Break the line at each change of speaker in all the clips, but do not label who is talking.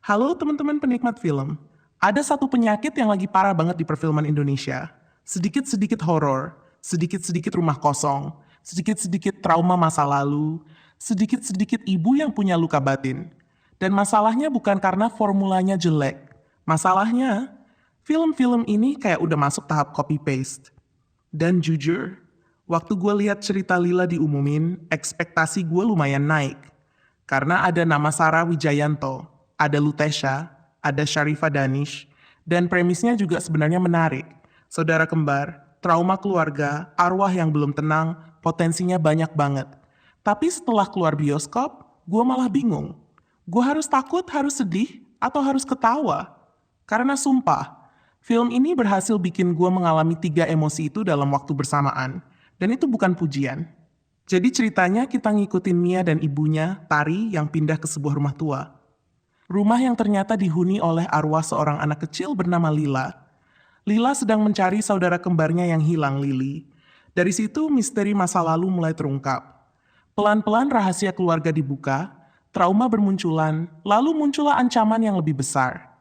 Halo teman-teman penikmat film. Ada satu penyakit yang lagi parah banget di perfilman Indonesia. Sedikit-sedikit horor, sedikit-sedikit rumah kosong, sedikit-sedikit trauma masa lalu, sedikit-sedikit ibu yang punya luka batin. Dan masalahnya bukan karena formulanya jelek. Masalahnya, film-film ini kayak udah masuk tahap copy-paste. Dan jujur, waktu gue lihat cerita Lila diumumin, ekspektasi gue lumayan naik. Karena ada nama Sarah Wijayanto, ada Lutesha, ada Sharifah Danish, dan premisnya juga sebenarnya menarik. Saudara kembar, trauma keluarga, arwah yang belum tenang, potensinya banyak banget. Tapi setelah keluar bioskop, gue malah bingung. Gue harus takut, harus sedih, atau harus ketawa? Karena sumpah, film ini berhasil bikin gue mengalami 3 emosi itu dalam waktu bersamaan. Dan itu bukan pujian. Jadi ceritanya kita ngikutin Mia dan ibunya, Tari, yang pindah ke sebuah rumah tua. Rumah yang ternyata dihuni oleh arwah seorang anak kecil bernama Lila. Lila sedang mencari saudara kembarnya yang hilang, Lily. Dari situ misteri masa lalu mulai terungkap. Pelan-pelan rahasia keluarga dibuka, trauma bermunculan, lalu muncullah ancaman yang lebih besar.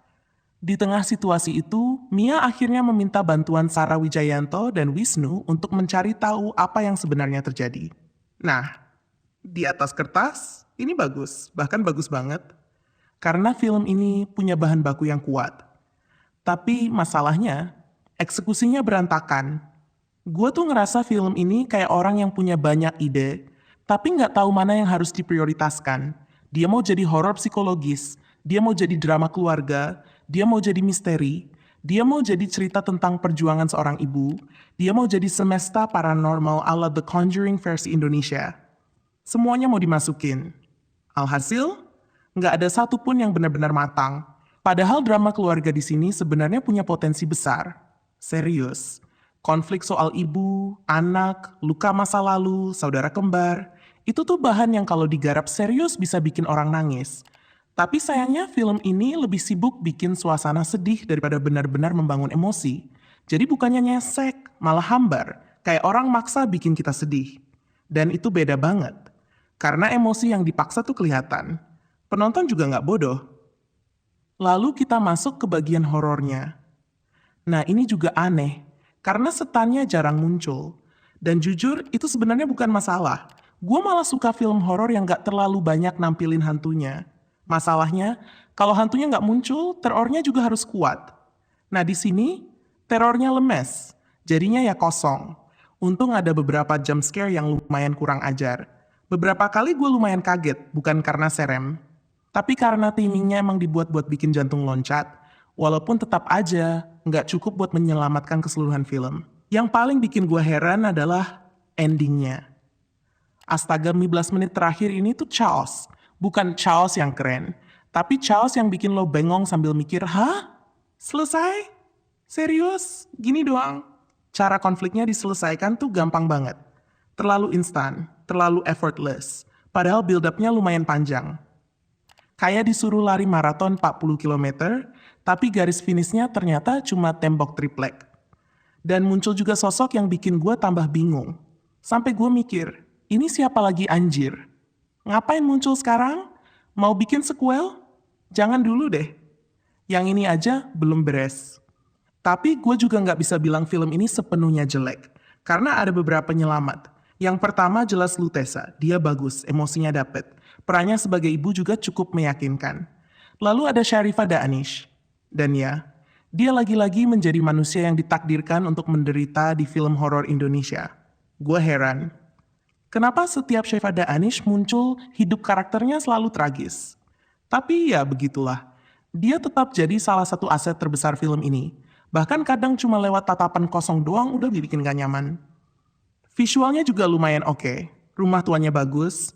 Di tengah situasi itu, Mia akhirnya meminta bantuan Sarah Wijayanto dan Wisnu untuk mencari tahu apa yang sebenarnya terjadi. Nah, di atas kertas, ini bagus, bahkan bagus banget. Karena film ini punya bahan baku yang kuat. Tapi masalahnya, eksekusinya berantakan. Gue tuh ngerasa film ini kayak orang yang punya banyak ide, tapi nggak tahu mana yang harus diprioritaskan. Dia mau jadi horor psikologis, dia mau jadi drama keluarga, dia mau jadi misteri, dia mau jadi cerita tentang perjuangan seorang ibu, dia mau jadi semesta paranormal ala The Conjuring versi Indonesia. Semuanya mau dimasukin. Alhasil, nggak ada satupun yang benar-benar matang. Padahal drama keluarga di sini sebenarnya punya potensi besar. Serius. Konflik soal ibu, anak, luka masa lalu, saudara kembar. Itu tuh bahan yang kalau digarap serius bisa bikin orang nangis. Tapi sayangnya film ini lebih sibuk bikin suasana sedih daripada benar-benar membangun emosi. Jadi bukannya nyesek, malah hambar. Kayak orang maksa bikin kita sedih. Dan itu beda banget. Karena emosi yang dipaksa tuh kelihatan. Penonton juga nggak bodoh. Lalu kita masuk ke bagian horornya. Nah ini juga aneh, karena setannya jarang muncul. Dan jujur, itu sebenarnya bukan masalah. Gue malah suka film horor yang nggak terlalu banyak nampilin hantunya. Masalahnya, kalau hantunya nggak muncul, terornya juga harus kuat. Nah di sini, terornya lemes, jadinya ya kosong. Untung ada beberapa jump scare yang lumayan kurang ajar. Beberapa kali gue lumayan kaget, bukan karena serem. Tapi karena timingnya emang dibuat buat bikin jantung loncat, walaupun tetap aja nggak cukup buat menyelamatkan keseluruhan film. Yang paling bikin gue heran adalah endingnya. Astaga, 15 menit terakhir ini tuh chaos. Bukan chaos yang keren, tapi chaos yang bikin lo bengong sambil mikir, hah? Selesai? Serius? Gini doang? Cara konfliknya diselesaikan tuh gampang banget. Terlalu instan, terlalu effortless. Padahal build-up-nya lumayan panjang. Kayak disuruh lari maraton 40 km, tapi garis finishnya ternyata cuma tembok triplek. Dan muncul juga sosok yang bikin gue tambah bingung. Sampai gue mikir, ini siapa lagi anjir? Ngapain muncul sekarang? Mau bikin sequel? Jangan dulu deh. Yang ini aja belum beres. Tapi gue juga nggak bisa bilang film ini sepenuhnya jelek. Karena ada beberapa penyelamat. Yang pertama jelas Lutesha, dia bagus, emosinya dapet. Perannya sebagai ibu juga cukup meyakinkan. Lalu ada Sharifah Danish. Dan ya, dia lagi-lagi menjadi manusia yang ditakdirkan untuk menderita di film horor Indonesia. Gue heran. Kenapa setiap Sharifah Danish muncul, hidup karakternya selalu tragis? Tapi ya begitulah. Dia tetap jadi salah satu aset terbesar film ini. Bahkan kadang cuma lewat tatapan kosong doang udah bikin gak nyaman. Visualnya juga lumayan oke. Rumah tuanya bagus,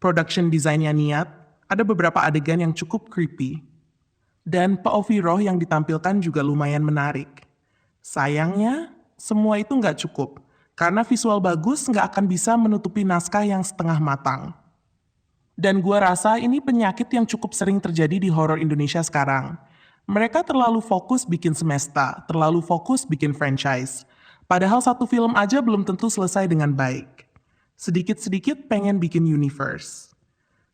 production desainnya niat, ada beberapa adegan yang cukup creepy. Dan POV Roh yang ditampilkan juga lumayan menarik. Sayangnya, semua itu nggak cukup, karena visual bagus nggak akan bisa menutupi naskah yang setengah matang. Dan gua rasa ini penyakit yang cukup sering terjadi di horor Indonesia sekarang. Mereka terlalu fokus bikin semesta, terlalu fokus bikin franchise. Padahal satu film aja belum tentu selesai dengan baik. Sedikit-sedikit pengen bikin universe.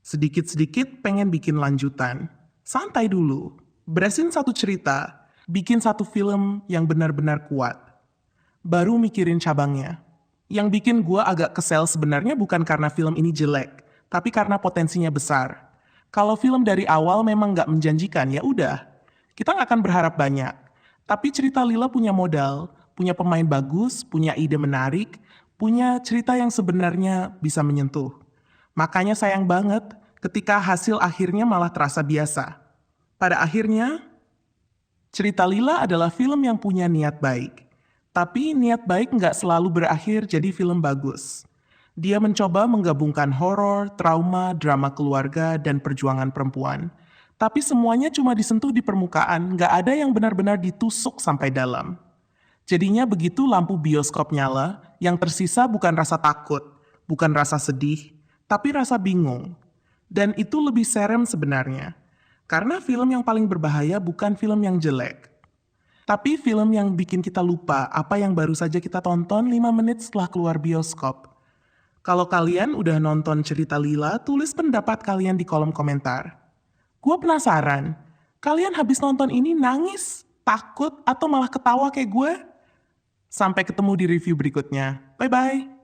Sedikit-sedikit pengen bikin lanjutan. Santai dulu, beresin satu cerita, bikin satu film yang benar-benar kuat. Baru mikirin cabangnya. Yang bikin gua agak kesel sebenarnya bukan karena film ini jelek, tapi karena potensinya besar. Kalau film dari awal memang nggak menjanjikan, ya udah, kita nggak akan berharap banyak. Tapi cerita Lila punya modal, punya pemain bagus, punya ide menarik, punya cerita yang sebenarnya bisa menyentuh. Makanya sayang banget ketika hasil akhirnya malah terasa biasa. Pada akhirnya, cerita Lila adalah film yang punya niat baik. Tapi niat baik nggak selalu berakhir jadi film bagus. Dia mencoba menggabungkan horor, trauma, drama keluarga, dan perjuangan perempuan. Tapi semuanya cuma disentuh di permukaan, nggak ada yang benar-benar ditusuk sampai dalam. Jadinya begitu lampu bioskop nyala, yang tersisa bukan rasa takut, bukan rasa sedih, tapi rasa bingung. Dan itu lebih serem sebenarnya. Karena film yang paling berbahaya bukan film yang jelek, tapi film yang bikin kita lupa apa yang baru saja kita tonton 5 menit setelah keluar bioskop. Kalau kalian udah nonton cerita Lila, tulis pendapat kalian di kolom komentar. Gue penasaran, kalian habis nonton ini nangis, takut, atau malah ketawa kayak gue? Sampai ketemu di review berikutnya. Bye-bye.